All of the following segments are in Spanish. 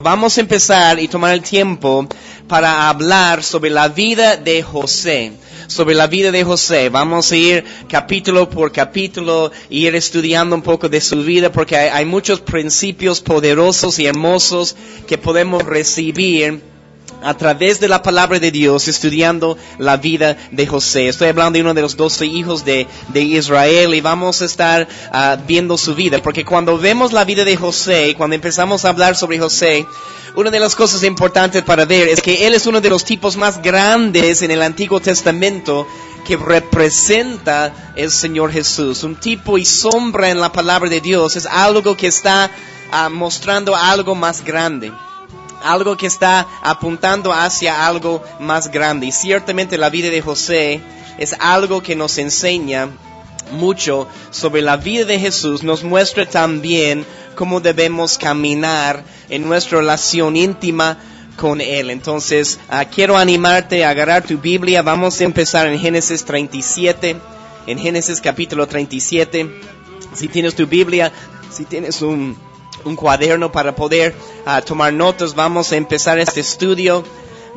Vamos a empezar y tomar el tiempo para hablar sobre la vida de José. Sobre la vida de José. Vamos a ir capítulo por capítulo y ir estudiando un poco de su vida porque hay muchos principios poderosos y hermosos que podemos recibir a través de la palabra de Dios, estudiando la vida de José. Estoy hablando de uno de los 12 hijos de Israel y vamos a estar viendo su vida. Porque cuando vemos la vida de José, cuando empezamos a hablar sobre José, una de las cosas importantes para ver es que él es uno de los tipos más grandes en el Antiguo Testamento que representa el Señor Jesús. Un tipo y sombra en la palabra de Dios es algo que está mostrando algo más grande. Algo que está apuntando hacia algo más grande. Y ciertamente la vida de José es algo que nos enseña mucho sobre la vida de Jesús. Nos muestra también cómo debemos caminar en nuestra relación íntima con Él. Entonces, quiero animarte a agarrar tu Biblia. Vamos a empezar en Génesis 37. En Génesis capítulo 37. Si tienes tu Biblia, si tienes un cuaderno para poder tomar notas, vamos a empezar este estudio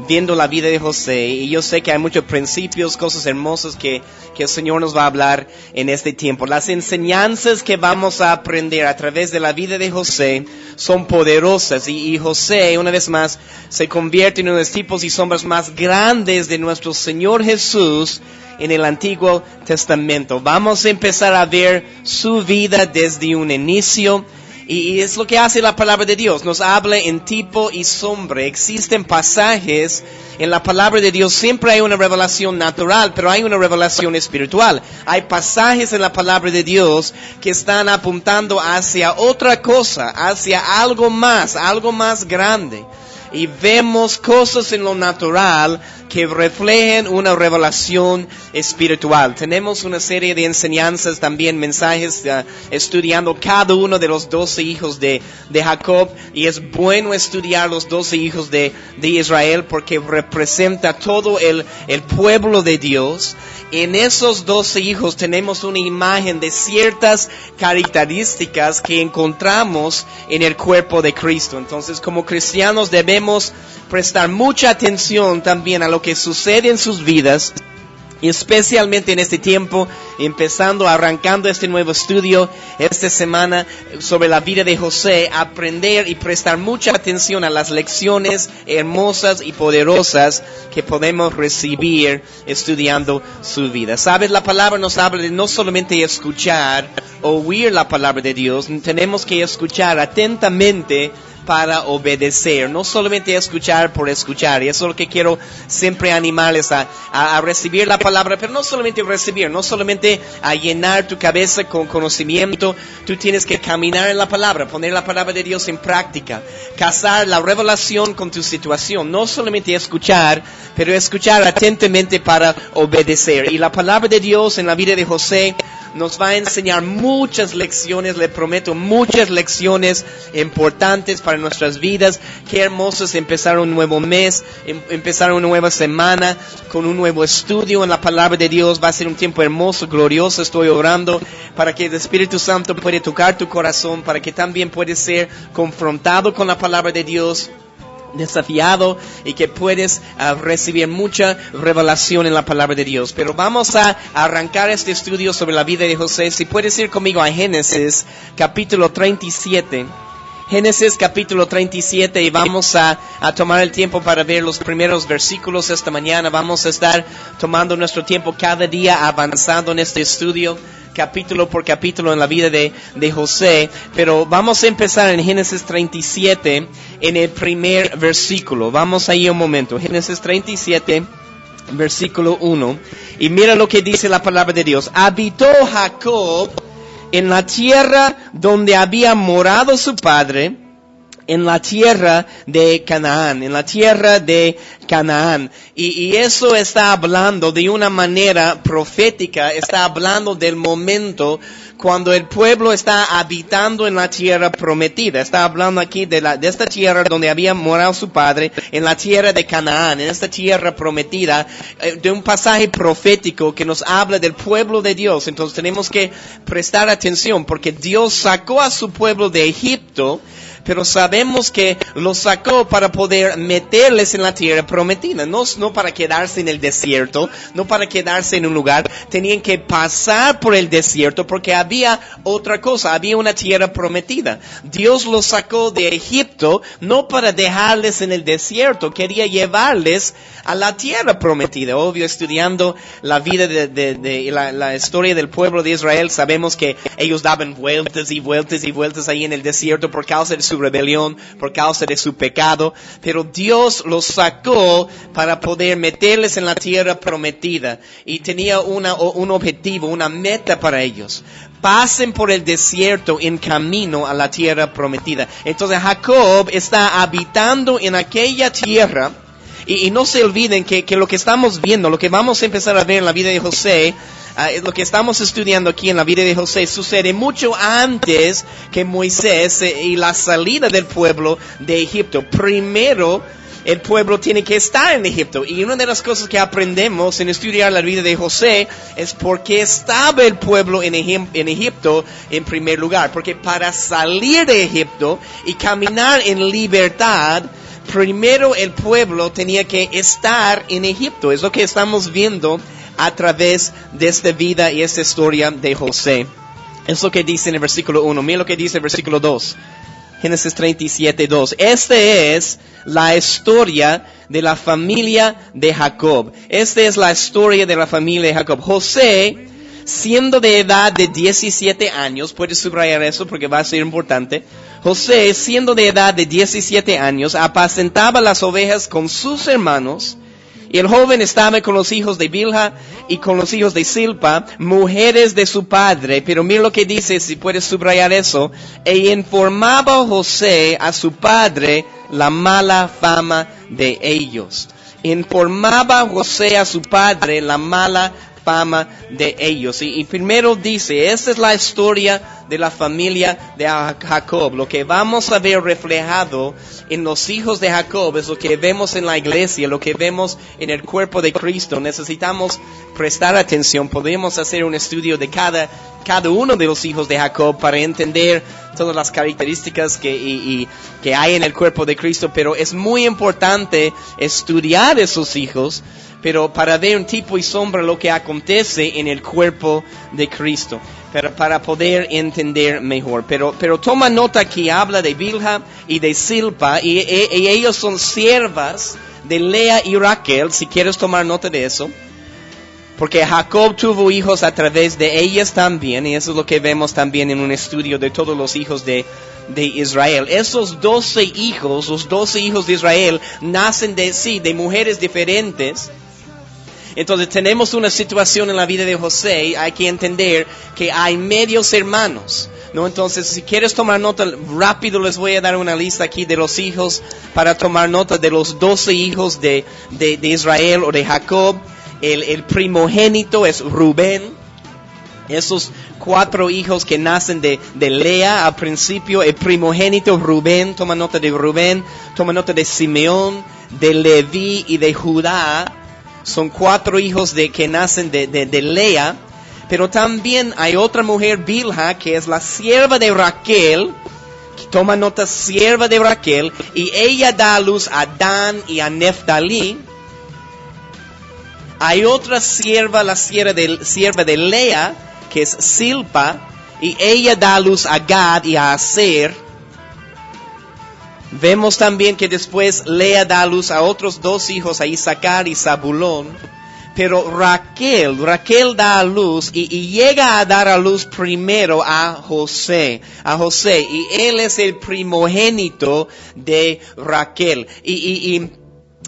viendo la vida de José. Y yo sé que hay muchos principios, cosas hermosas que el Señor nos va a hablar en este tiempo. Las enseñanzas que vamos a aprender a través de la vida de José son poderosas. Y José, una vez más, se convierte en uno de los tipos y sombras más grandes de nuestro Señor Jesús en el Antiguo Testamento. Vamos a empezar a ver su vida desde un inicio. Y es lo que hace la palabra de Dios. Nos habla en tipo y sombra. Existen pasajes en la palabra de Dios. Siempre hay una revelación natural, pero hay una revelación espiritual. Hay pasajes en la palabra de Dios que están apuntando hacia otra cosa, hacia algo más grande. Y vemos cosas en lo natural que reflejan una revelación espiritual. Tenemos una serie de enseñanzas, también mensajes, estudiando cada uno de los 12 hijos de Jacob. Y es bueno estudiar los 12 hijos de Israel porque representa todo el pueblo de Dios. En esos 12 hijos tenemos una imagen de ciertas características que encontramos en el cuerpo de Cristo. Entonces, como cristianos debemos prestar mucha atención también a lo que sucede en sus vidas, y especialmente en este tiempo, arrancando este nuevo estudio esta semana sobre la vida de José, aprender y prestar mucha atención a las lecciones hermosas y poderosas que podemos recibir estudiando su vida. ¿Sabes? La palabra nos habla de no solamente escuchar, oír la palabra de Dios, tenemos que escuchar atentamente para obedecer, no solamente escuchar por escuchar. Y eso es lo que quiero siempre animarles a recibir la palabra, pero no solamente recibir, no solamente a llenar tu cabeza con conocimiento. Tú tienes que caminar en la palabra, poner la palabra de Dios en práctica, casar la revelación con tu situación, no solamente escuchar, pero escuchar atentamente para obedecer. Y la palabra de Dios en la vida de José nos va a enseñar muchas lecciones, le prometo, muchas lecciones importantes para nuestras vidas. Qué hermoso es empezar un nuevo mes, empezar una nueva semana con un nuevo estudio en la palabra de Dios. Va a ser un tiempo hermoso, glorioso. Estoy orando para que el Espíritu Santo pueda tocar tu corazón, para que también puedas ser confrontado con la palabra de Dios, desafiado, y que puedes recibir mucha revelación en la palabra de Dios. Pero vamos a arrancar este estudio sobre la vida de José. Si puedes ir conmigo a Génesis capítulo 37. Génesis capítulo 37, y vamos a tomar el tiempo para ver los primeros versículos esta mañana. Vamos a estar tomando nuestro tiempo cada día avanzando en este estudio, capítulo por capítulo en la vida de José. Pero vamos a empezar en Génesis 37, en el primer versículo. Vamos ahí un momento. Génesis 37, versículo 1. Y mira lo que dice la palabra de Dios. Habitó Jacob en la tierra donde había morado su padre, en la tierra de Canaán, en la tierra de Canaán. Y eso está hablando de una manera profética, está hablando del momento cuando el pueblo está habitando en la tierra prometida. Está hablando aquí de esta tierra donde había morado su padre, en la tierra de Canaán, en esta tierra prometida, de un pasaje profético que nos habla del pueblo de Dios. Entonces tenemos que prestar atención porque Dios sacó a su pueblo de Egipto, pero sabemos que los sacó para poder meterles en la tierra prometida, no para quedarse en el desierto, no para quedarse en un lugar, tenían que pasar por el desierto porque había otra cosa, había una tierra prometida. Dios los sacó de Egipto no para dejarles en el desierto, quería llevarles a la tierra prometida. Obvio, estudiando la vida la historia del pueblo de Israel, sabemos que ellos daban vueltas y vueltas y vueltas ahí en el desierto por causa de su rebelión, por causa de su pecado, pero Dios los sacó para poder meterles en la tierra prometida y tenía un objetivo, una meta para ellos. Pasen por el desierto en camino a la tierra prometida. Entonces Jacob está habitando en aquella tierra. Y no se olviden que lo que estamos viendo, lo que vamos a empezar a ver en la vida de José, lo que estamos estudiando aquí en la vida de José, sucede mucho antes que Moisés y la salida del pueblo de Egipto. Primero, el pueblo tiene que estar en Egipto. Y una de las cosas que aprendemos en estudiar la vida de José es por qué estaba el pueblo en Egipto en primer lugar. Porque para salir de Egipto y caminar en libertad, primero el pueblo tenía que estar en Egipto. Es lo que estamos viendo a través de esta vida y esta historia de José. Es lo que dice en el versículo 1. Mira lo que dice el versículo 2. Génesis 37:2. Esta es la historia de la familia de Jacob. Esta es la historia de la familia de Jacob. José, siendo de edad de 17 años, puedes subrayar eso porque va a ser importante. José, siendo de edad de 17 años, apacentaba las ovejas con sus hermanos, y el joven estaba con los hijos de Bilha y con los hijos de Silpa, mujeres de su padre. Pero mira lo que dice, si puedes subrayar eso. E informaba José a su padre la mala fama de ellos. Informaba José a su padre la mala fama de ellos. Y primero dice, esta es la historia de la familia de Jacob. Lo que vamos a ver reflejado en los hijos de Jacob es lo que vemos en la iglesia, lo que vemos en el cuerpo de Cristo. Necesitamos prestar atención. Podemos hacer un estudio de cada uno de los hijos de Jacob para entender todas las características que hay en el cuerpo de Cristo. Pero es muy importante estudiar esos hijos, pero para ver un tipo y sombra lo que acontece en el cuerpo de Cristo, pero para poder entender mejor. Pero toma nota que habla de Bilha y de Silpa, y ellos son siervas de Lea y Raquel, si quieres tomar nota de eso, porque Jacob tuvo hijos a través de ellas también, y eso es lo que vemos también en un estudio de todos los hijos de Israel. Esos 12 hijos, los 12 hijos de Israel, nacen de mujeres diferentes. Entonces tenemos una situación en la vida de José. Hay que entender que hay medios hermanos, ¿no? Entonces, si quieres tomar nota, rápido les voy a dar una lista aquí de los hijos para tomar nota de los 12 hijos de Israel o de Jacob. El primogénito es Rubén. Esos 4 hijos que nacen de Lea al principio, el primogénito Rubén, toma nota de Rubén, toma nota de Simeón, de Leví y de Judá. Son 4 hijos que nacen de Lea, pero también hay otra mujer, Bilha, que es la sierva de Raquel. Toma nota, sierva de Raquel, y ella da a luz a Dan y a Neftalí. Hay otra sierva, la sierva de Lea, que es Silpa, y ella da a luz a Gad y a Aser. Vemos también que después Lea da a luz a otros 2 hijos, a Isaacar y Zabulón. Pero Raquel da a luz y llega a dar a luz primero a José. Y él es el primogénito de Raquel. Y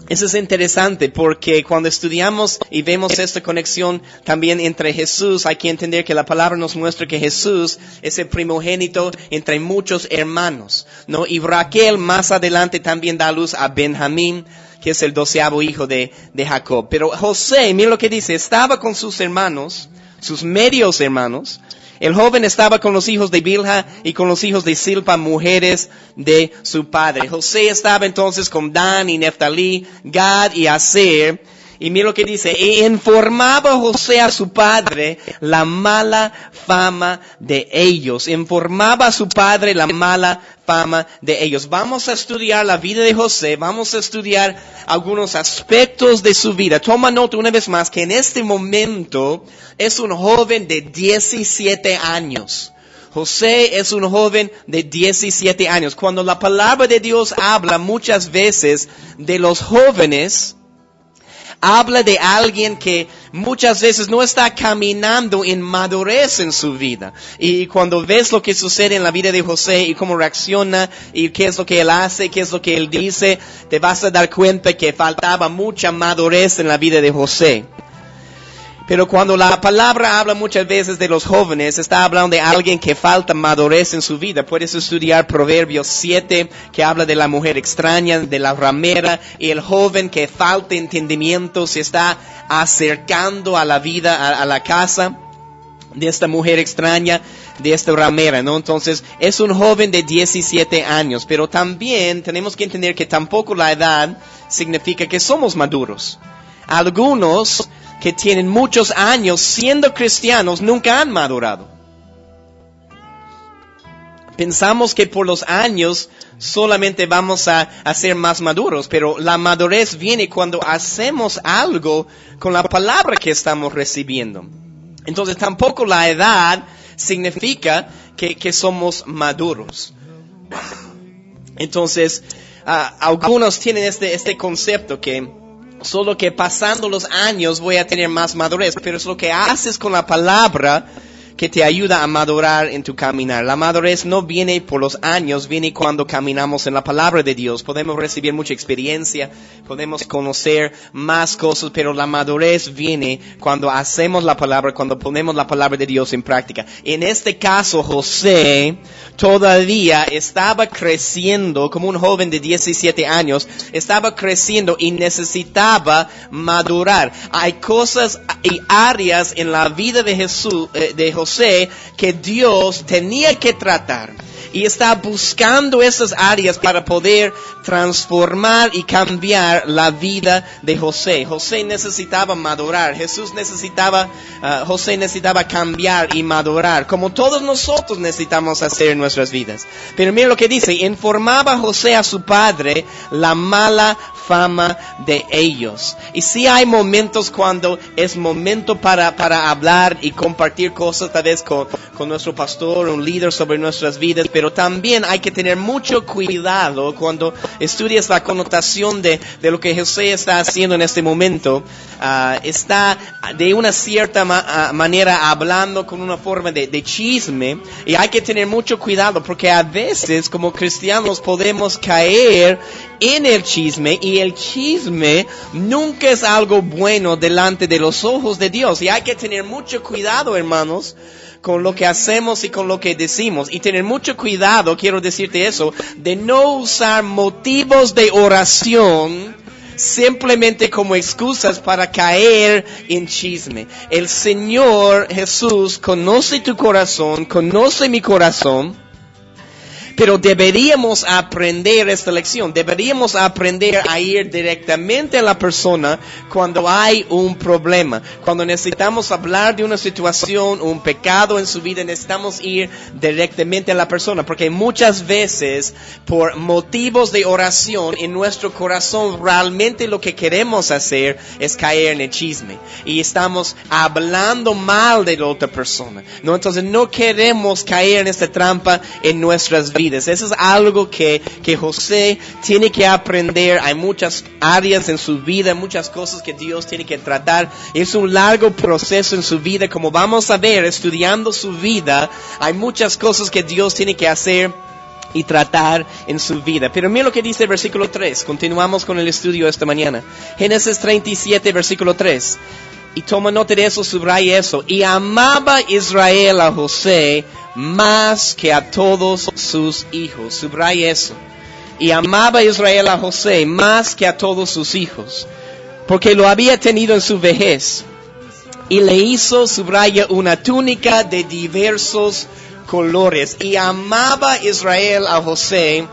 eso es interesante porque cuando estudiamos y vemos esta conexión también entre Jesús, hay que entender que la palabra nos muestra que Jesús es el primogénito entre muchos hermanos, ¿no? Y Raquel más adelante también da luz a Benjamín, que es el 12º hijo de Jacob. Pero José, mira lo que dice, estaba con sus hermanos, sus medios hermanos. El joven estaba con los hijos de Bilha y con los hijos de Silpa, mujeres de su padre. José estaba entonces con Dan y Neftalí, Gad y Aser. Y mira lo que dice, y informaba José a su padre la mala fama de ellos. Informaba a su padre la mala fama de ellos. Vamos a estudiar la vida de José, vamos a estudiar algunos aspectos de su vida. Toma nota una vez más que en este momento es un joven de 17 años. José es un joven de 17 años. Cuando la palabra de Dios habla muchas veces de los jóvenes, habla de alguien que muchas veces no está caminando en madurez en su vida. Y cuando ves lo que sucede en la vida de José y cómo reacciona y qué es lo que él hace, qué es lo que él dice, te vas a dar cuenta que faltaba mucha madurez en la vida de José. Pero cuando la palabra habla muchas veces de los jóvenes, está hablando de alguien que falta madurez en su vida. Puedes estudiar Proverbios 7, que habla de la mujer extraña, de la ramera, y el joven que falta entendimiento, se está acercando a la vida, a la casa de esta mujer extraña, de esta ramera, ¿no? Entonces, es un joven de 17 años, pero también tenemos que entender que tampoco la edad significa que somos maduros. Algunos que tienen muchos años siendo cristianos nunca han madurado. Pensamos que por los años solamente vamos a ser más maduros, pero la madurez viene cuando hacemos algo con la palabra que estamos recibiendo. Entonces tampoco la edad significa que somos maduros. Entonces, algunos tienen este concepto que solo que pasando los años voy a tener más madurez, pero es lo que haces con la palabra que te ayuda a madurar en tu caminar. La madurez no viene por los años, viene cuando caminamos en la palabra de Dios. Podemos recibir mucha experiencia, podemos conocer más cosas, pero la madurez viene cuando hacemos la palabra, cuando ponemos la palabra de Dios en práctica. En este caso, José todavía estaba creciendo como un joven de 17 años, estaba creciendo y necesitaba madurar. Hay cosas y áreas en la vida de José que Dios tenía que tratar. Y está buscando esas áreas para poder transformar y cambiar la vida de José. José necesitaba madurar. José necesitaba cambiar y madurar, como todos nosotros necesitamos hacer en nuestras vidas. Pero mira lo que dice, informaba José a su padre la mala fama de ellos. Y sí hay momentos cuando es momento para hablar y compartir cosas tal vez con nuestro pastor, un líder sobre nuestras vidas, pero también hay que tener mucho cuidado cuando estudias la connotación de lo que José está haciendo en este momento. Está de una cierta manera hablando con una forma de chisme, y hay que tener mucho cuidado porque a veces como cristianos podemos caer en el chisme, y el chisme nunca es algo bueno delante de los ojos de Dios, y hay que tener mucho cuidado, hermanos, con lo que hacemos y con lo que decimos. Y tener mucho cuidado, quiero decirte eso, de no usar motivos de oración simplemente como excusas para caer en chisme. El Señor Jesús conoce tu corazón, conoce mi corazón. Pero deberíamos aprender esta lección. Deberíamos aprender a ir directamente a la persona cuando hay un problema. Cuando necesitamos hablar de una situación, un pecado en su vida, necesitamos ir directamente a la persona. Porque muchas veces, por motivos de oración, en nuestro corazón realmente lo que queremos hacer es caer en el chisme. Y estamos hablando mal de la otra persona, ¿no? Entonces no queremos caer en esta trampa en nuestras vidas. Eso es algo que José tiene que aprender. Hay muchas áreas en su vida, muchas cosas que Dios tiene que tratar. Es un largo proceso en su vida, como vamos a ver estudiando su vida. Hay muchas cosas que Dios tiene que hacer y tratar en su vida. Pero mira lo que dice el versículo 3. Continuamos con el estudio esta mañana. Génesis 37, versículo 3. Y toma nota de eso, subraya eso. Y amaba Israel a José más que a todos sus hijos. Subraya eso. Y amaba Israel a José más que a todos sus hijos, porque lo había tenido en su vejez. Y le hizo, subraya, una túnica de diversos colores. Y amaba Israel a José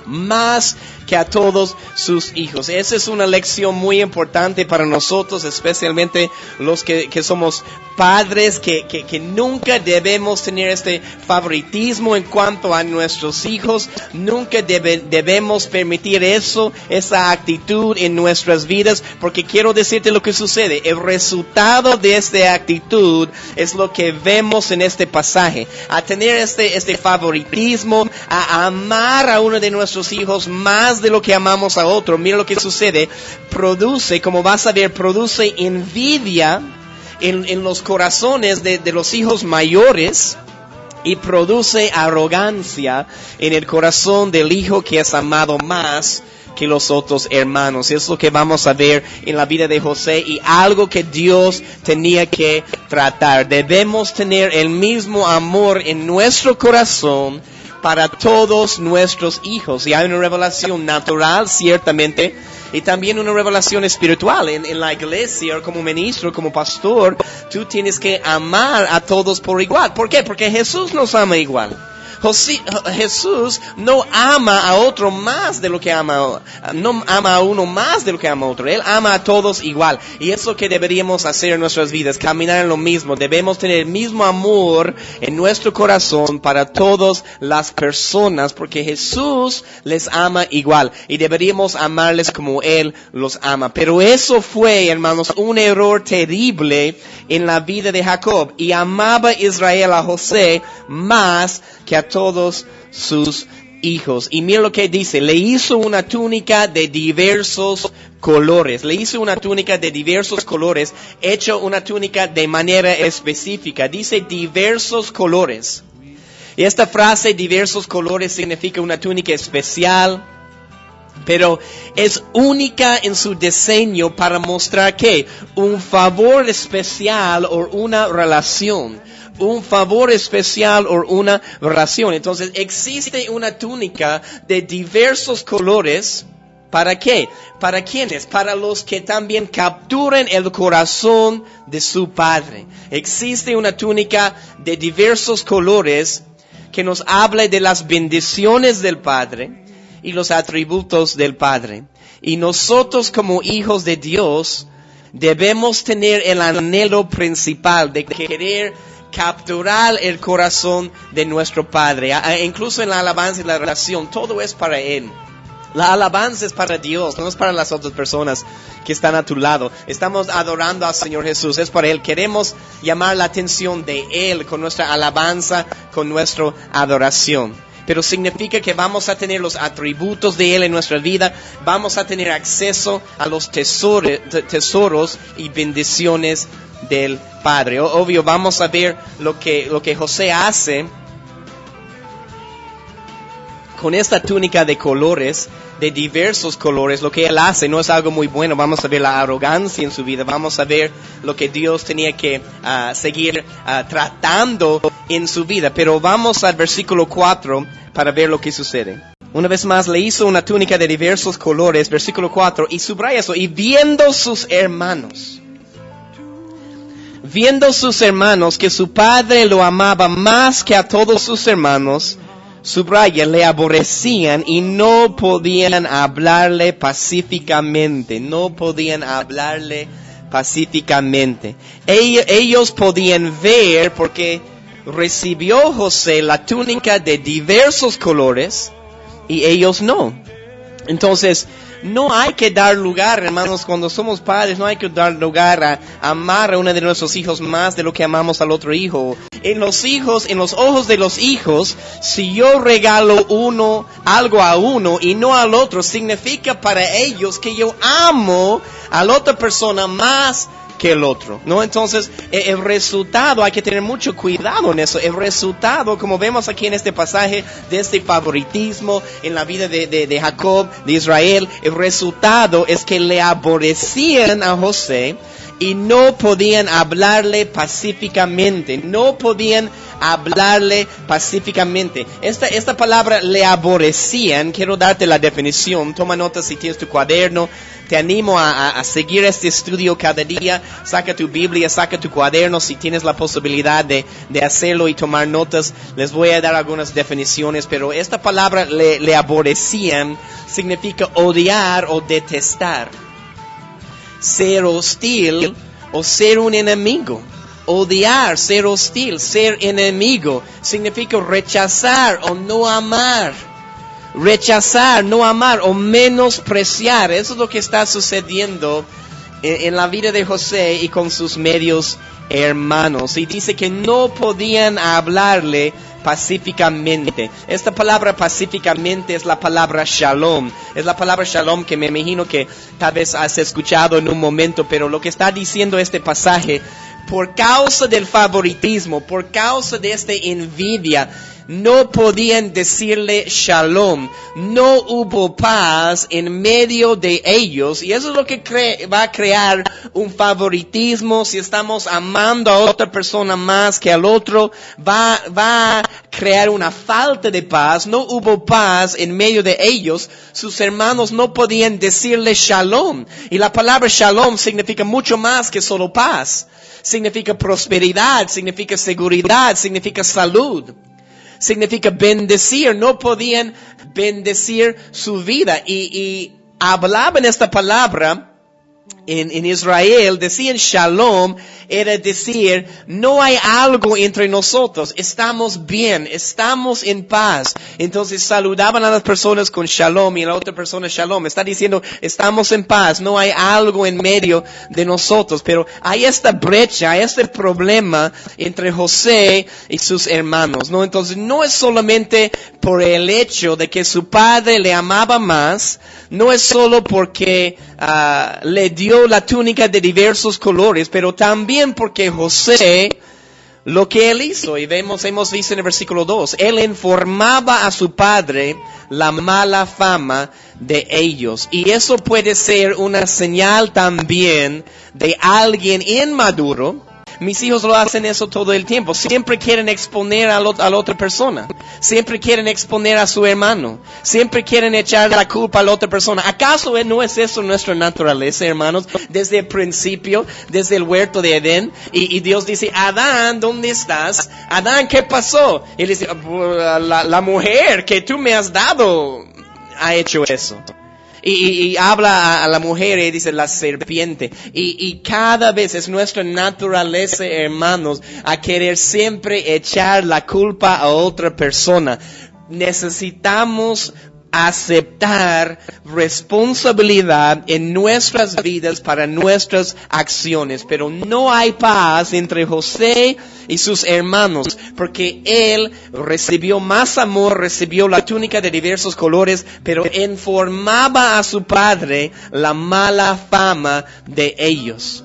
más que a todos sus hijos. Esa es una lección muy importante para nosotros, especialmente los que somos padres, que nunca debemos tener este favoritismo en cuanto a nuestros hijos. Nunca debemos permitir esa actitud en nuestras vidas, porque quiero decirte lo que sucede. El resultado de esta actitud es lo que vemos en este pasaje. A tener este favoritismo, a amar a uno de nuestros hijos más de lo que amamos a otro. Mira lo que sucede. Produce, como vas a ver, produce envidia en los corazones de los hijos mayores, y produce arrogancia en el corazón del hijo que es amado más que los otros hermanos. Es lo que vamos a ver en la vida de José, y algo que Dios tenía que tratar. Debemos tener el mismo amor en nuestro corazón para todos nuestros hijos. Y hay una revelación natural, ciertamente, y también una revelación espiritual. En la iglesia, como ministro, como pastor, tú tienes que amar a todos por igual. ¿Por qué? Porque Jesús nos ama igual. Jesús no ama a otro más de lo que no ama a uno más de lo que ama a otro. Él ama a todos igual. Y es lo que deberíamos hacer en nuestras vidas, caminar en lo mismo. Debemos tener el mismo amor en nuestro corazón para todas las personas, porque Jesús les ama igual. Y deberíamos amarles como Él los ama. Pero eso fue, hermanos, un error terrible en la vida de Jacob. Y amaba Israel a José más que a todos sus hijos. Y mira lo que dice: le hizo una túnica de diversos colores. Le hizo una túnica de diversos colores, hecho una túnica de manera específica. Dice diversos colores. Y esta frase, diversos colores, significa una túnica especial, pero es única en su diseño para mostrar que un favor especial o una relación. Un favor especial o una relación. Entonces existe una túnica de diversos colores. ¿Para qué? ¿Para quiénes? Para los que también capturen el corazón de su Padre. Existe una túnica de diversos colores que nos habla de las bendiciones del Padre y los atributos del Padre. Y nosotros, como hijos de Dios, debemos tener el anhelo principal de querer capturar el corazón de nuestro Padre. Incluso en la alabanza y la relación, todo es para Él. La alabanza es para Dios, no es para las otras personas que están a tu lado. Estamos adorando al Señor Jesús, es para Él. Queremos llamar la atención de Él con nuestra alabanza, con nuestra adoración. Pero significa que vamos a tener los atributos de Él en nuestra vida, vamos a tener acceso a los tesoros y bendiciones del Padre. Obvio, vamos a ver lo que José hace con esta túnica de colores, de diversos colores. Lo que él hace no es algo muy bueno. Vamos a ver la arrogancia en su vida. Vamos a ver lo que Dios tenía que seguir tratando en su vida. Pero vamos al versículo 4 para ver lo que sucede. Una vez más, le hizo una túnica de diversos colores, versículo 4, y subraya eso: y viendo sus hermanos que su padre lo amaba más que a todos sus hermanos, subraya, le aborrecían y no podían hablarle pacíficamente. Ellos podían ver, porque recibió José la túnica de diversos colores y ellos no. Entonces, no hay que dar lugar, hermanos, cuando somos padres, no hay que dar lugar a amar a uno de nuestros hijos más de lo que amamos al otro hijo. En los ojos de los hijos, si yo regalo algo a uno y no al otro, significa para ellos que yo amo a la otra persona más que el otro, ¿no? Entonces, el resultado, hay que tener mucho cuidado en eso. El resultado, como vemos aquí en este pasaje, de este favoritismo en la vida de Jacob, de Israel, el resultado es que le aborrecían a José y no podían hablarle pacíficamente. No podían hablarle pacíficamente. Esta palabra le aborrecían. Quiero darte la definición. Toma nota si tienes tu cuaderno. Te animo a seguir este estudio cada día. Saca tu Biblia, saca tu cuaderno si tienes la posibilidad de hacerlo y tomar notas. Les voy a dar algunas definiciones, pero esta palabra le aborrecían significa odiar o detestar. Ser hostil o ser un enemigo. Odiar, ser hostil, ser enemigo significa rechazar o no amar. Rechazar, no amar o menospreciar. Eso es lo que está sucediendo en la vida de José y con sus medios hermanos. Y dice que no podían hablarle pacíficamente. Esta palabra pacíficamente es la palabra shalom. Es la palabra shalom que me imagino que tal vez has escuchado en un momento, pero lo que está diciendo este pasaje, por causa del favoritismo, por causa de esta envidia, no podían decirle shalom. No hubo paz en medio de ellos. Y eso es lo que va a crear un favoritismo. Si estamos amando a otra persona más que al otro, va a crear una falta de paz. No hubo paz en medio de ellos. Sus hermanos no podían decirle shalom. Y la palabra shalom significa mucho más que solo paz. Significa prosperidad, significa seguridad, significa salud. Significa bendecir. No podían bendecir su vida. Y hablaban esta palabra en Israel, decían shalom, era decir, no hay algo entre nosotros, estamos bien, estamos en paz. Entonces saludaban a las personas con shalom y a la otra persona shalom. Está diciendo, estamos en paz, no hay algo en medio de nosotros. Pero hay esta brecha, hay este problema entre José y sus hermanos, ¿no? Entonces no es solamente por el hecho de que su padre le amaba más, no es solo porque le dio la túnica de diversos colores, pero también porque José, lo que él hizo, y hemos visto en el versículo 2, él informaba a su padre la mala fama de ellos. Y eso puede ser una señal también de alguien inmaduro. Mis hijos lo hacen eso todo el tiempo. Siempre quieren exponer a la otra persona. Siempre quieren exponer a su hermano. Siempre quieren echar la culpa a la otra persona. ¿Acaso no es eso nuestra naturaleza, hermanos? Desde el principio, desde el huerto de Edén. Y Dios dice, Adán, ¿dónde estás? Adán, ¿qué pasó? Y él dice, la mujer que tú me has dado ha hecho eso. Y habla a la mujer y dice la serpiente. Y cada vez es nuestra naturaleza, hermanos, a querer siempre echar la culpa a otra persona. Necesitamos aceptar responsabilidad en nuestras vidas para nuestras acciones. Pero no hay paz entre José y sus hermanos, porque él recibió más amor, recibió la túnica de diversos colores, pero informaba a su padre la mala fama de ellos.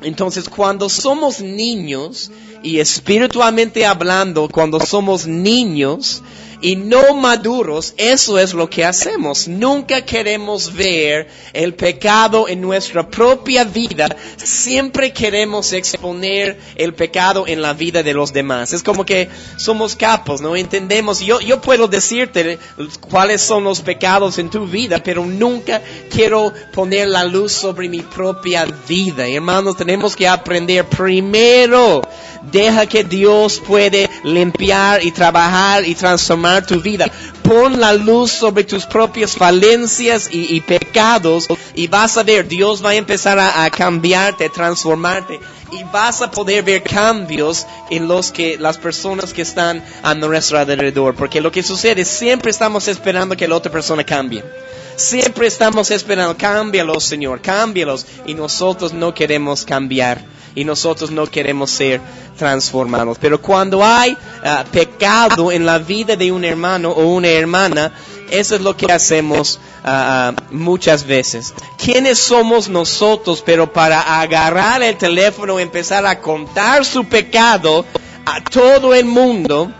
Entonces, cuando somos niños, y espiritualmente hablando, cuando somos niños y no maduros, eso es lo que hacemos. Nunca queremos ver el pecado en nuestra propia vida. Siempre queremos exponer el pecado en la vida de los demás. Es como que somos capos, ¿no? Entendemos. Yo puedo decirte cuáles son los pecados en tu vida, pero nunca quiero poner la luz sobre mi propia vida. Hermanos, tenemos que aprender primero. Deja que Dios puede limpiar y trabajar y transformar tu vida. Pon la luz sobre tus propias falencias y pecados y vas a ver, Dios va a empezar a cambiarte, transformarte y vas a poder ver cambios en las personas que están a nuestro alrededor. Porque lo que sucede, siempre estamos esperando que la otra persona cambie. Siempre estamos esperando, cámbialos, Señor, cámbialos. Y nosotros no queremos cambiar. Y nosotros no queremos ser transformados. Pero cuando hay pecado en la vida de un hermano o una hermana, eso es lo que hacemos muchas veces. ¿Quiénes somos nosotros? Pero para agarrar el teléfono y empezar a contar su pecado a todo el mundo,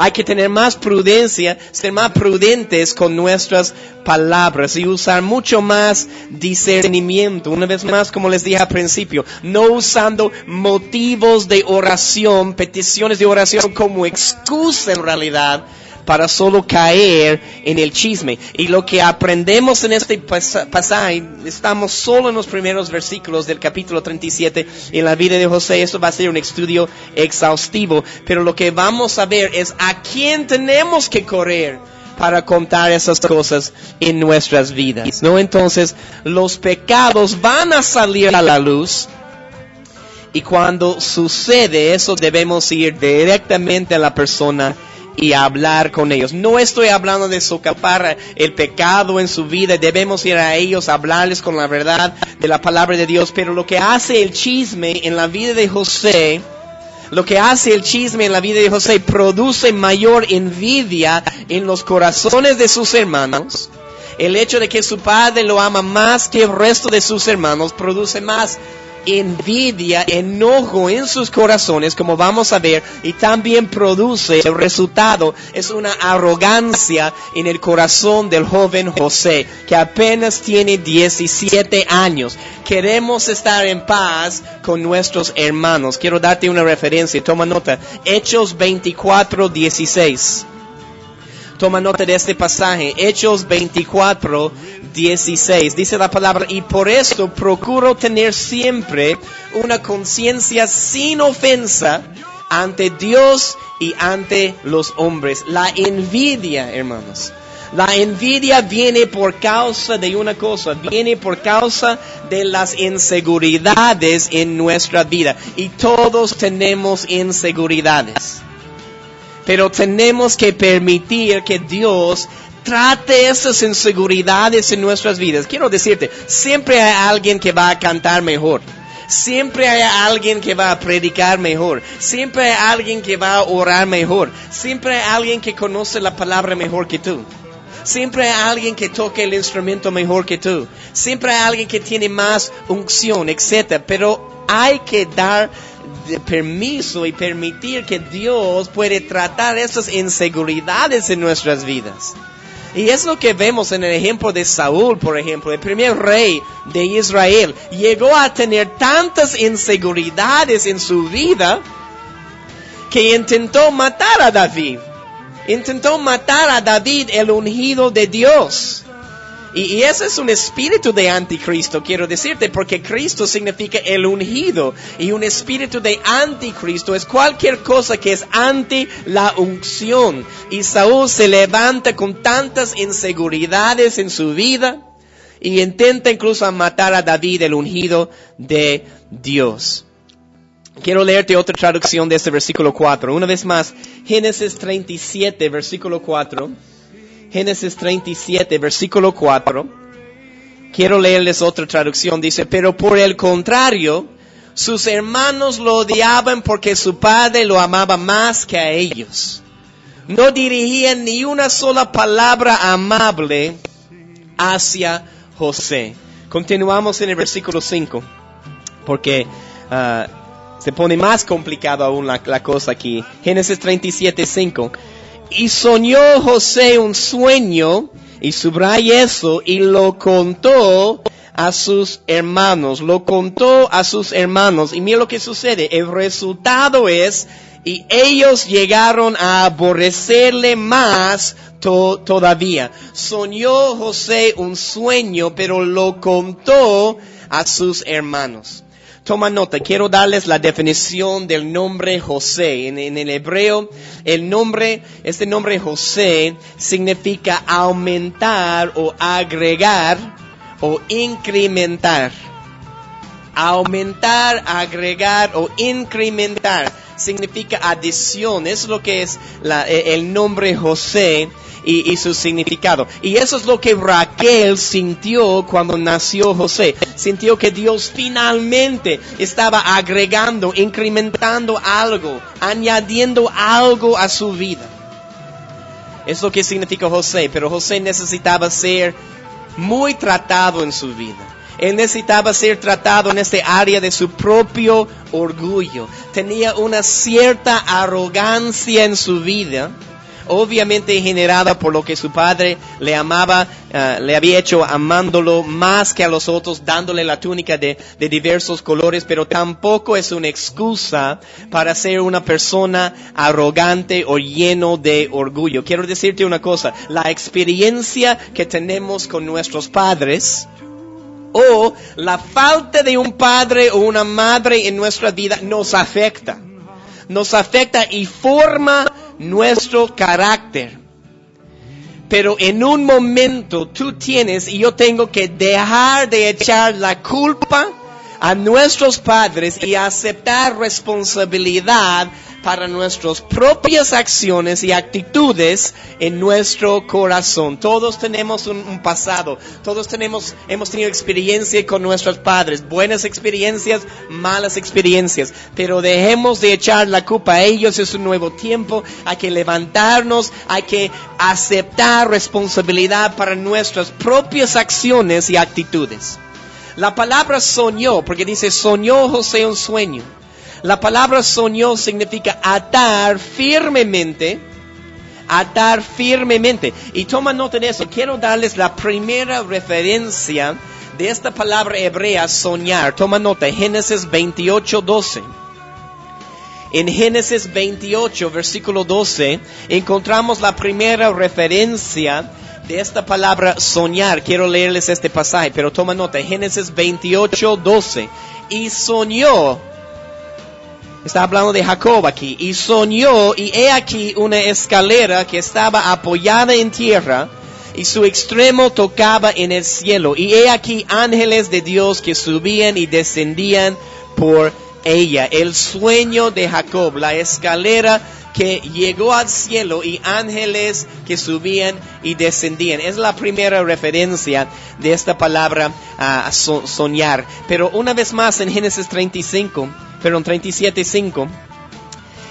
Hay que tener más prudencia, ser más prudentes con nuestras palabras y usar mucho más discernimiento. Una vez más, como les dije al principio, no usando motivos de oración, peticiones de oración como excusa en realidad, para solo caer en el chisme. Y lo que aprendemos en este pasaje, estamos solo en los primeros versículos del capítulo 37 en la vida de José. Esto va a ser un estudio exhaustivo, pero lo que vamos a ver es a quién tenemos que correr para contar esas cosas en nuestras vidas, ¿no? Entonces, los pecados van a salir a la luz. Y cuando sucede eso, debemos ir directamente a la persona y hablar con ellos. No estoy hablando de socapar el pecado en su vida. Debemos ir a ellos, hablarles con la verdad de la palabra de Dios. Pero lo que hace el chisme en la vida de José, produce mayor envidia en los corazones de sus hermanos. El hecho de que su padre lo ama más que el resto de sus hermanos produce más envidia, enojo en sus corazones, como vamos a ver, y también produce, el resultado es una arrogancia en el corazón del joven José, que apenas tiene 17 años. Queremos estar en paz con nuestros hermanos. Quiero darte una referencia, toma nota, Hechos 24:16. Toma nota de este pasaje, Hechos 24:16. Dice la palabra, y por esto procuro tener siempre una conciencia sin ofensa ante Dios y ante los hombres. La envidia, hermanos. La envidia viene por causa de una cosa, viene por causa de las inseguridades en nuestra vida. Y todos tenemos inseguridades. Pero tenemos que permitir que Dios trate esas inseguridades en nuestras vidas. Quiero decirte, siempre hay alguien que va a cantar mejor. Siempre hay alguien que va a predicar mejor. Siempre hay alguien que va a orar mejor. Siempre hay alguien que conoce la palabra mejor que tú. Siempre hay alguien que toca el instrumento mejor que tú. Siempre hay alguien que tiene más unción, etc. Pero hay que dar permiso y permitir que Dios puede tratar esas inseguridades en nuestras vidas. Y es lo que vemos en el ejemplo de Saúl, por ejemplo, el primer rey de Israel. Llegó a tener tantas inseguridades en su vida que intentó matar a David. Intentó matar a David, el ungido de Dios. Y ese es un espíritu de anticristo, quiero decirte, porque Cristo significa el ungido. Y un espíritu de anticristo es cualquier cosa que es anti la unción. Y Saúl se levanta con tantas inseguridades en su vida y intenta incluso matar a David, el ungido de Dios. Quiero leerte otra traducción de este versículo 4. Una vez más, Génesis 37, versículo 4. Génesis 37, versículo 4. Quiero leerles otra traducción. Dice, pero por el contrario, sus hermanos lo odiaban porque su padre lo amaba más que a ellos. No dirigían ni una sola palabra amable hacia José. Continuamos en el versículo 5, porque se pone más complicado aún la cosa aquí. Génesis 37, 5. Y soñó José un sueño, y subraya eso, y lo contó a sus hermanos. Lo contó a sus hermanos. Y mira lo que sucede. El resultado es, y ellos llegaron a aborrecerle más todavía. Soñó José un sueño, pero lo contó a sus hermanos. Toma nota, quiero darles la definición del nombre José. En el hebreo, este nombre José significa aumentar o agregar o incrementar. Aumentar, agregar o incrementar significa adición. Eso es lo que es el nombre José y su significado. Y eso es lo que Raquel sintió cuando nació José. Sintió que Dios finalmente estaba agregando, incrementando algo, añadiendo algo a su vida. Es lo que significa José. Pero José necesitaba ser muy tratado en su vida. Él necesitaba ser tratado en este área de su propio orgullo. Tenía una cierta arrogancia en su vida obviamente generada por lo que su padre le amaba, le había hecho amándolo más que a los otros, dándole la túnica de diversos colores, pero tampoco es una excusa para ser una persona arrogante o lleno de orgullo. Quiero decirte una cosa, la experiencia que tenemos con nuestros padres o la falta de un padre o una madre en nuestra vida nos afecta y forma nuestro carácter. Pero en un momento tú tienes y yo tengo que dejar de echar la culpa a nuestros padres y aceptar responsabilidad para nuestras propias acciones y actitudes en nuestro corazón. Todos tenemos un pasado, todos hemos tenido experiencia con nuestros padres, buenas experiencias, malas experiencias, pero dejemos de echar la culpa a ellos. Es un nuevo tiempo, hay que levantarnos, hay que aceptar responsabilidad para nuestras propias acciones y actitudes. La palabra soñó, porque dice soñó José un sueño. La palabra soñó significa atar firmemente. Y toma nota de eso. Quiero darles la primera referencia de esta palabra hebrea soñar. Toma nota, Génesis 28:12. En Génesis 28, versículo 12, encontramos la primera referencia de esta palabra soñar. Quiero leerles este pasaje, pero toma nota. Génesis 28:12. Y soñó, está hablando de Jacob aquí, y soñó, y he aquí una escalera que estaba apoyada en tierra, y su extremo tocaba en el cielo, y he aquí ángeles de Dios que subían y descendían por ella. El sueño de Jacob, la escalera que llegó al cielo y ángeles que subían y descendían. Es la primera referencia de esta palabra soñar. Pero una vez más en Génesis 37:5.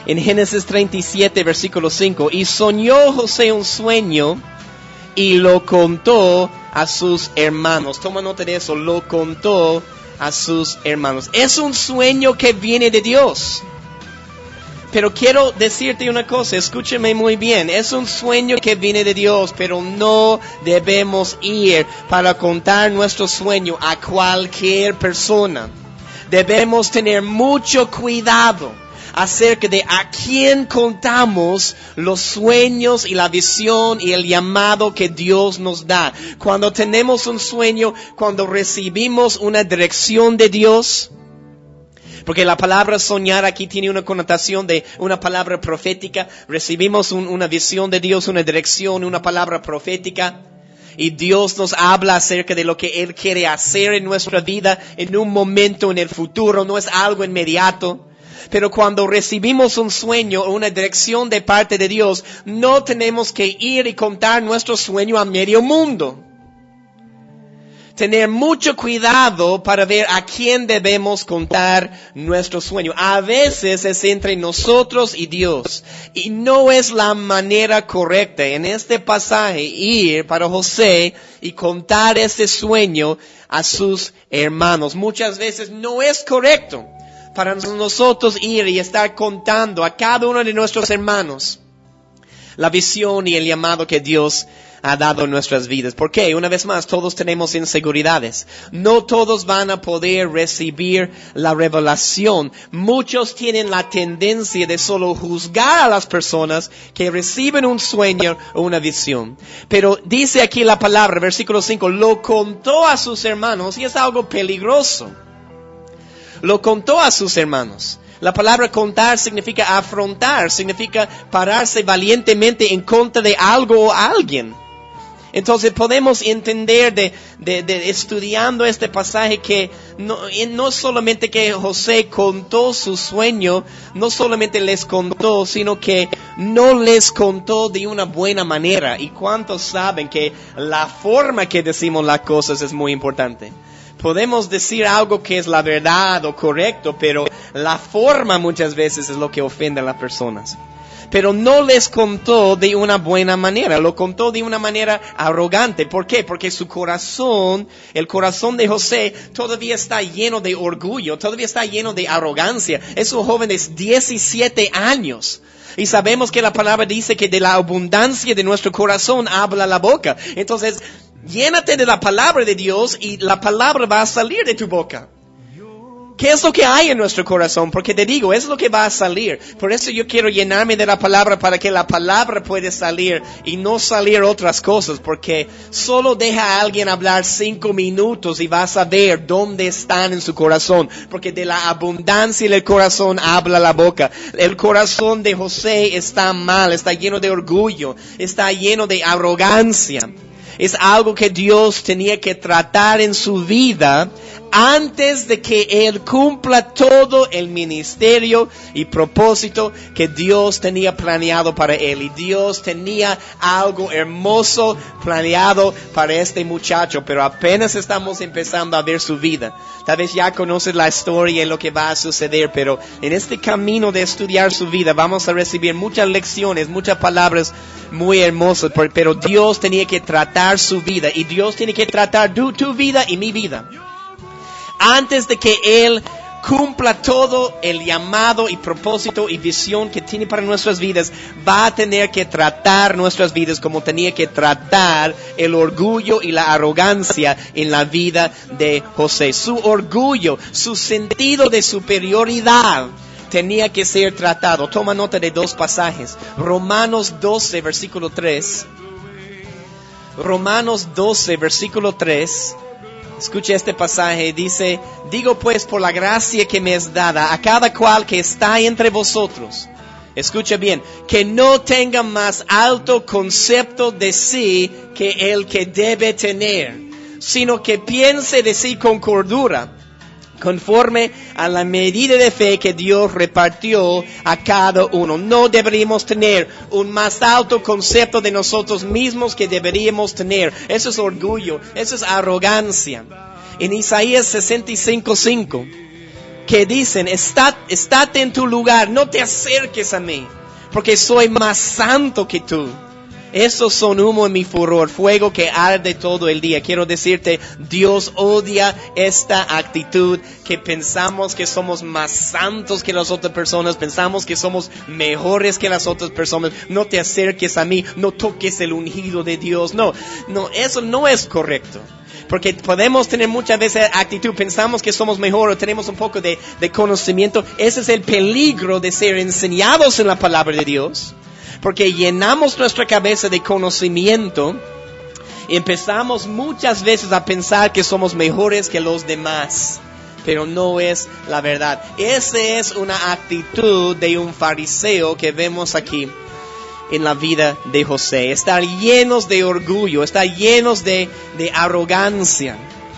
En Génesis 37, versículo 5. Y soñó José un sueño y lo contó a sus hermanos. Toma nota de eso, lo contó a sus hermanos. Es un sueño que viene de Dios. Pero quiero decirte una cosa, escúchame muy bien. Es un sueño que viene de Dios, pero no debemos ir para contar nuestro sueño a cualquier persona. Debemos tener mucho cuidado acerca de a quién contamos los sueños y la visión y el llamado que Dios nos da. Cuando tenemos un sueño, cuando recibimos una dirección de Dios, porque la palabra soñar aquí tiene una connotación de una palabra profética. Recibimos una visión de Dios, una dirección, una palabra profética. Y Dios nos habla acerca de lo que Él quiere hacer en nuestra vida en un momento en el futuro. No es algo inmediato. Pero cuando recibimos un sueño o una dirección de parte de Dios, no tenemos que ir y contar nuestro sueño a medio mundo. Tener mucho cuidado para ver a quién debemos contar nuestro sueño. A veces es entre nosotros y Dios. Y no es la manera correcta en este pasaje ir para José y contar este sueño a sus hermanos. Muchas veces no es correcto para nosotros ir y estar contando a cada uno de nuestros hermanos la visión y el llamado que Dios ha dado en nuestras vidas. ¿Por qué? Una vez más, todos tenemos inseguridades. No todos van a poder recibir la revelación. Muchos tienen la tendencia de solo juzgar a las personas que reciben un sueño o una visión. Pero dice aquí la palabra, versículo 5, lo contó a sus hermanos, y es algo peligroso. Lo contó a sus hermanos. La palabra contar significa afrontar, significa pararse valientemente en contra de algo o alguien. Entonces podemos entender de estudiando este pasaje que no solamente que José contó su sueño, no solamente les contó, sino que no les contó de una buena manera. ¿Y cuántos saben que la forma que decimos las cosas es muy importante? Podemos decir algo que es la verdad o correcto, pero la forma muchas veces es lo que ofende a las personas. Pero no les contó de una buena manera, lo contó de una manera arrogante. ¿Por qué? Porque su corazón, el corazón de José, todavía está lleno de orgullo, todavía está lleno de arrogancia. Es un joven de 17 años. Y sabemos que la palabra dice que de la abundancia de nuestro corazón habla la boca. Entonces, llénate de la palabra de Dios y la palabra va a salir de tu boca. ¿Qué es lo que hay en nuestro corazón? Porque te digo, es lo que va a salir. Por eso yo quiero llenarme de la palabra para que la palabra pueda salir y no salir otras cosas. Porque solo deja a alguien hablar 5 minutos y vas a ver dónde están en su corazón. Porque de la abundancia del corazón habla la boca. El corazón de José está mal, está lleno de orgullo, está lleno de arrogancia. Es algo que Dios tenía que tratar en su vida antes de que Él cumpla todo el ministerio y propósito que Dios tenía planeado para Él. Y Dios tenía algo hermoso planeado para este muchacho, pero apenas estamos empezando a ver su vida. Tal vez ya conoces la historia y lo que va a suceder, pero en este camino de estudiar su vida vamos a recibir muchas lecciones, muchas palabras muy hermosas, pero Dios tenía que tratar su vida y Dios tiene que tratar tu vida y mi vida. Antes de que Él cumpla todo el llamado y propósito y visión que tiene para nuestras vidas, va a tener que tratar nuestras vidas como tenía que tratar el orgullo y la arrogancia en la vida de José. Su orgullo, su sentido de superioridad tenía que ser tratado. Toma nota de 2 pasajes. Romanos 12, versículo 3. Romanos 12, versículo 3. Escuche este pasaje, dice: digo pues por la gracia que me es dada a cada cual que está entre vosotros. Escucha bien, que no tenga más alto concepto de sí que el que debe tener, sino que piense de sí con cordura, conforme a la medida de fe que Dios repartió a cada uno. No deberíamos tener un más alto concepto de nosotros mismos que deberíamos tener. Eso es orgullo, eso es arrogancia. En Isaías 65:5, que dicen: estate en tu lugar, no te acerques a mí, porque soy más santo que tú. Esos son humo en mi furor, fuego que arde todo el día. Quiero decirte, Dios odia esta actitud que pensamos que somos más santos que las otras personas, pensamos que somos mejores que las otras personas. No te acerques a mí, no toques el ungido de Dios. No, eso no es correcto. Porque podemos tener muchas veces actitud, pensamos que somos mejor o tenemos un poco de conocimiento. Ese es el peligro de ser enseñados en la palabra de Dios. Porque llenamos nuestra cabeza de conocimiento y empezamos muchas veces a pensar que somos mejores que los demás. Pero no es la verdad. Esa es una actitud de un fariseo que vemos aquí en la vida de José. Estar llenos de orgullo, estar llenos de arrogancia.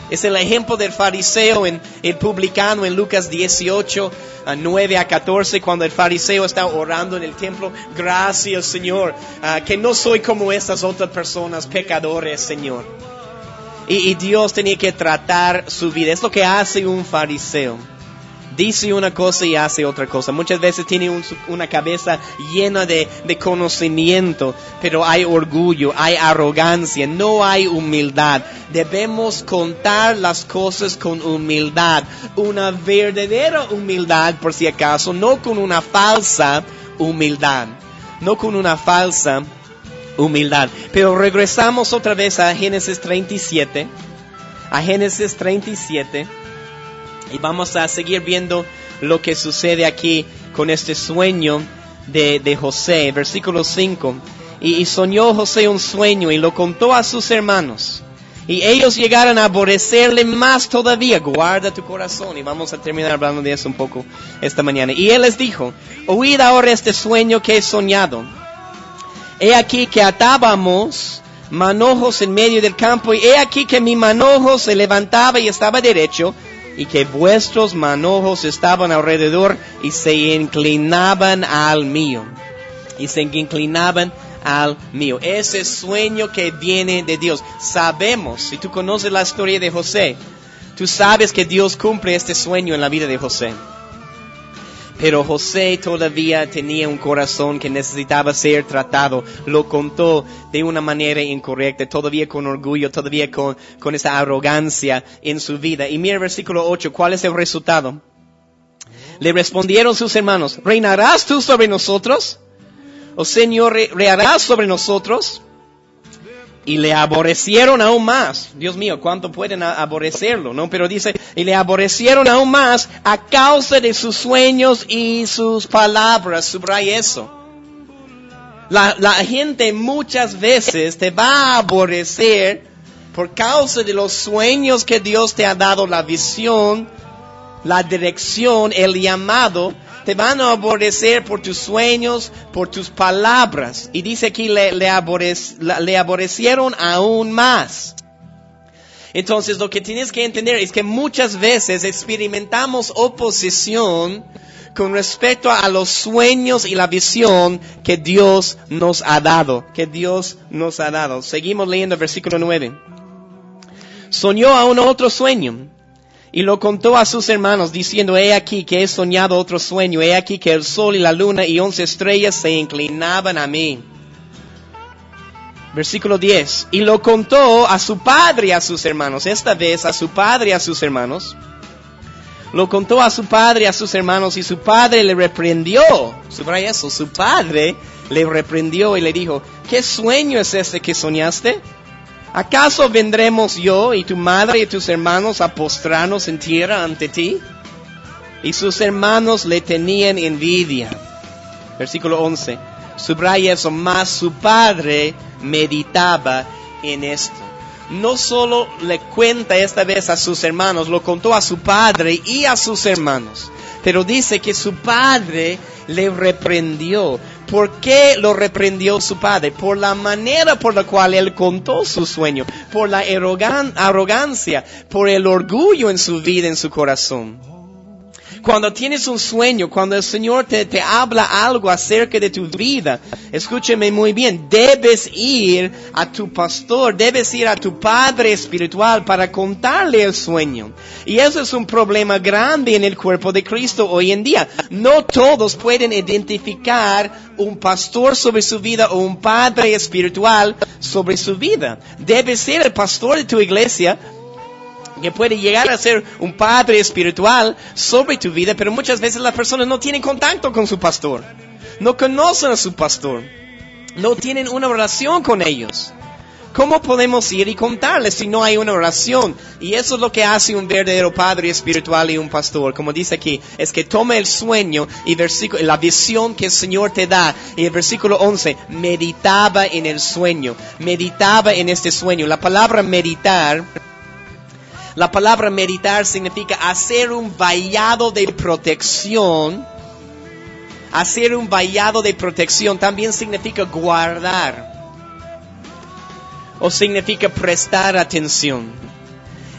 Es el ejemplo del fariseo en el publicano en Lucas 18, 9 a 14, cuando el fariseo está orando en el templo. Gracias, Señor, que no soy como estas otras personas, pecadores, Señor. Y Dios tenía que tratar su vida. Es lo que hace un fariseo. Dice una cosa y hace otra cosa. Muchas veces tiene una cabeza llena de conocimiento, pero hay orgullo, hay arrogancia, no hay humildad. Debemos contar las cosas con humildad, una verdadera humildad por si acaso, no con una falsa humildad, no con una falsa humildad. Pero regresamos otra vez a Génesis 37, y vamos a seguir viendo lo que sucede aquí con este sueño de José. Versículo 5. Y soñó José un sueño y lo contó a sus hermanos. Y ellos llegaron a aborrecerle más todavía. Guarda tu corazón. Y vamos a terminar hablando de eso un poco esta mañana. Y él les dijo: oíd ahora este sueño que he soñado. He aquí que atábamos manojos en medio del campo. Y he aquí que mi manojo se levantaba y estaba derecho, y que vuestros manojos estaban alrededor y se inclinaban al mío. Ese sueño que viene de Dios. Sabemos, si tú conoces la historia de José, tú sabes que Dios cumple este sueño en la vida de José. Pero José todavía tenía un corazón que necesitaba ser tratado. Lo contó de una manera incorrecta, todavía con orgullo, todavía con esa arrogancia en su vida. Y mira el versículo 8, ¿cuál es el resultado? Le respondieron sus hermanos: ¿reinarás tú sobre nosotros? o Señor, rearás sobre nosotros. Y le aborrecieron aún más. Dios mío, ¿cuánto pueden aborrecerlo? ¿No? Pero dice, y le aborrecieron aún más a causa de sus sueños y sus palabras. Subraya eso. La gente muchas veces te va a aborrecer por causa de los sueños que Dios te ha dado, la visión, la dirección, el llamado. Te van a aborrecer por tus sueños, por tus palabras. Y dice aquí, le aborrecieron aún más. Entonces lo que tienes que entender es que muchas veces experimentamos oposición con respecto a los sueños y la visión que Dios nos ha dado. Seguimos leyendo el versículo 9. Soñó aún otro sueño. Y lo contó a sus hermanos, diciendo, he aquí que he soñado otro sueño, he aquí que el sol y la luna y 11 estrellas se inclinaban a mí. Versículo 10. Y lo contó a su padre y a sus hermanos, esta vez a su padre y a sus hermanos. Lo contó a su padre y a sus hermanos, y su padre le reprendió. Subraya eso, su padre le reprendió y le dijo, ¿qué sueño es este que soñaste? ¿Acaso vendremos yo y tu madre y tus hermanos a postrarnos en tierra ante ti? Y sus hermanos le tenían envidia. Versículo 11. Subraya eso, mas su padre meditaba en esto. No solo le cuenta esta vez a sus hermanos, lo contó a su padre y a sus hermanos. Pero dice que su padre le reprendió. ¿Por qué lo reprendió su padre? Por la manera por la cual él contó su sueño, por la arrogancia, por el orgullo en su vida, en su corazón. Cuando tienes un sueño, cuando el Señor te habla algo acerca de tu vida, escúcheme muy bien, debes ir a tu pastor, debes ir a tu padre espiritual para contarle el sueño. Y eso es un problema grande en el cuerpo de Cristo hoy en día. No todos pueden identificar un pastor sobre su vida o un padre espiritual sobre su vida. Debes ser el pastor de tu iglesia, que puede llegar a ser un padre espiritual sobre tu vida, pero muchas veces las personas no tienen contacto con su pastor, no conocen a su pastor, no tienen una relación con ellos. ¿Cómo podemos ir y contarles si no hay una oración? Y eso es lo que hace un verdadero padre espiritual y un pastor. Como dice aquí, es que toma el sueño y la visión que el Señor te da. Y el versículo 11, meditaba en el sueño, meditaba en este sueño. La palabra meditar significa hacer un vallado de protección. Hacer un vallado de protección también significa guardar. O significa prestar atención.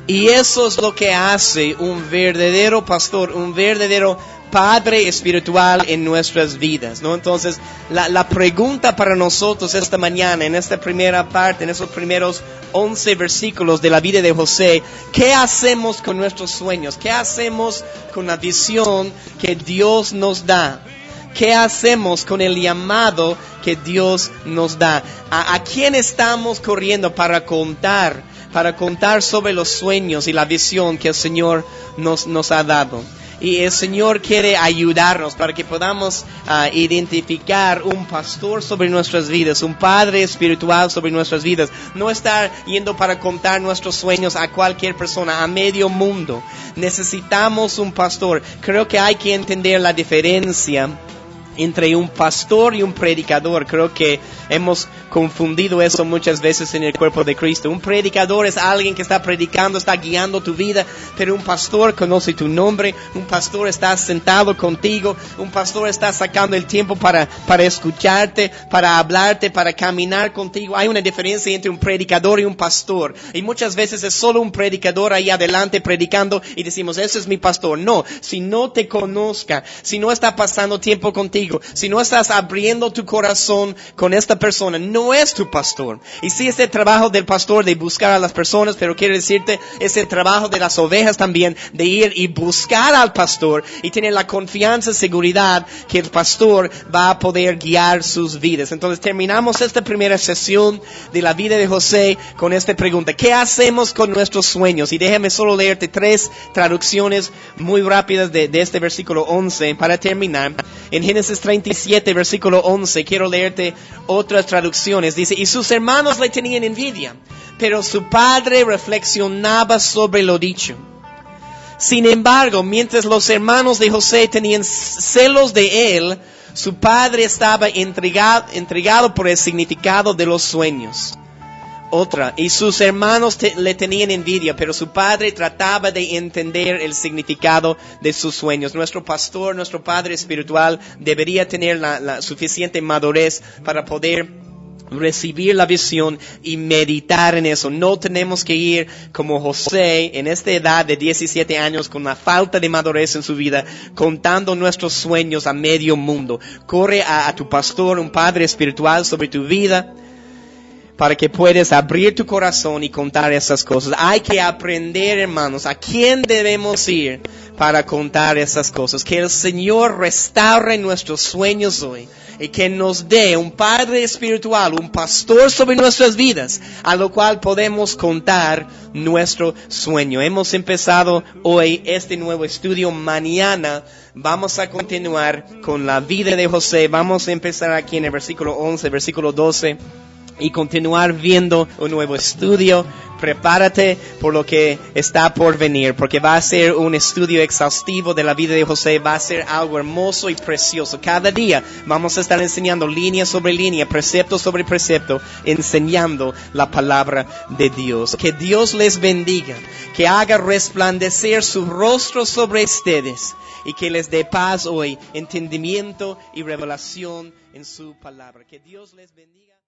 Y eso es lo que hace un verdadero pastor, un verdadero padre espiritual en nuestras vidas, ¿no? Entonces, la pregunta para nosotros esta mañana, en esta primera parte, en esos primeros 11 versículos de la vida de José, ¿qué hacemos con nuestros sueños? ¿Qué hacemos con la visión que Dios nos da? ¿Qué hacemos con el llamado que Dios nos da? ¿A quién estamos corriendo para contar sobre los sueños y la visión que el Señor nos ha dado? Y el Señor quiere ayudarnos para que podamos identificar un pastor sobre nuestras vidas, un padre espiritual sobre nuestras vidas. No estar yendo para contar nuestros sueños a cualquier persona, a medio mundo. Necesitamos un pastor. Creo que hay que entender la diferencia entre un pastor y un predicador. Creo que hemos confundido eso muchas veces en el cuerpo de Cristo. Un predicador es alguien que está predicando, está guiando tu vida, pero un pastor conoce tu nombre, un pastor está sentado contigo, un pastor está sacando el tiempo para escucharte, para hablarte, para caminar contigo. Hay una diferencia entre un predicador y un pastor, y muchas veces es solo un predicador ahí adelante predicando y decimos, ese es mi pastor. No, si no te conozca, si no está pasando tiempo contigo, si no estás abriendo tu corazón con esta persona, no es tu pastor. Y sí, es el trabajo del pastor de buscar a las personas, pero quiero decirte, es el trabajo de las ovejas también, de ir y buscar al pastor y tener la confianza, seguridad que el pastor va a poder guiar sus vidas. Entonces terminamos esta primera sesión de la vida de José con esta pregunta: ¿qué hacemos con nuestros sueños? Y déjame solo leerte 3 traducciones muy rápidas de este versículo 11 para terminar. En Génesis Génesis 37, versículo 11. Quiero leerte otras traducciones. Dice, y sus hermanos le tenían envidia, pero su padre reflexionaba sobre lo dicho. Sin embargo, mientras los hermanos de José tenían celos de él, su padre estaba intrigado por el significado de los sueños. Otra, y sus hermanos le tenían envidia, pero su padre trataba de entender el significado de sus sueños. Nuestro pastor, nuestro padre espiritual, debería tener la suficiente madurez para poder recibir la visión y meditar en eso. No tenemos que ir como José en esta edad de 17 años con la falta de madurez en su vida, contando nuestros sueños a medio mundo. Corre a tu pastor, un padre espiritual sobre tu vida, para que puedas abrir tu corazón y contar esas cosas. Hay que aprender, hermanos, a quién debemos ir para contar esas cosas. Que el Señor restaure nuestros sueños hoy y que nos dé un padre espiritual, un pastor sobre nuestras vidas, a lo cual podemos contar nuestro sueño. Hemos empezado hoy este nuevo estudio. Mañana vamos a continuar con la vida de José. Vamos a empezar aquí en el versículo 11, versículo 12. Y continuar viendo un nuevo estudio. Prepárate por lo que está por venir, porque va a ser un estudio exhaustivo de la vida de José. Va a ser algo hermoso y precioso. Cada día vamos a estar enseñando línea sobre línea, precepto sobre precepto, enseñando la palabra de Dios. Que Dios les bendiga, que haga resplandecer su rostro sobre ustedes y que les dé paz hoy, entendimiento y revelación en su palabra. Que Dios les bendiga.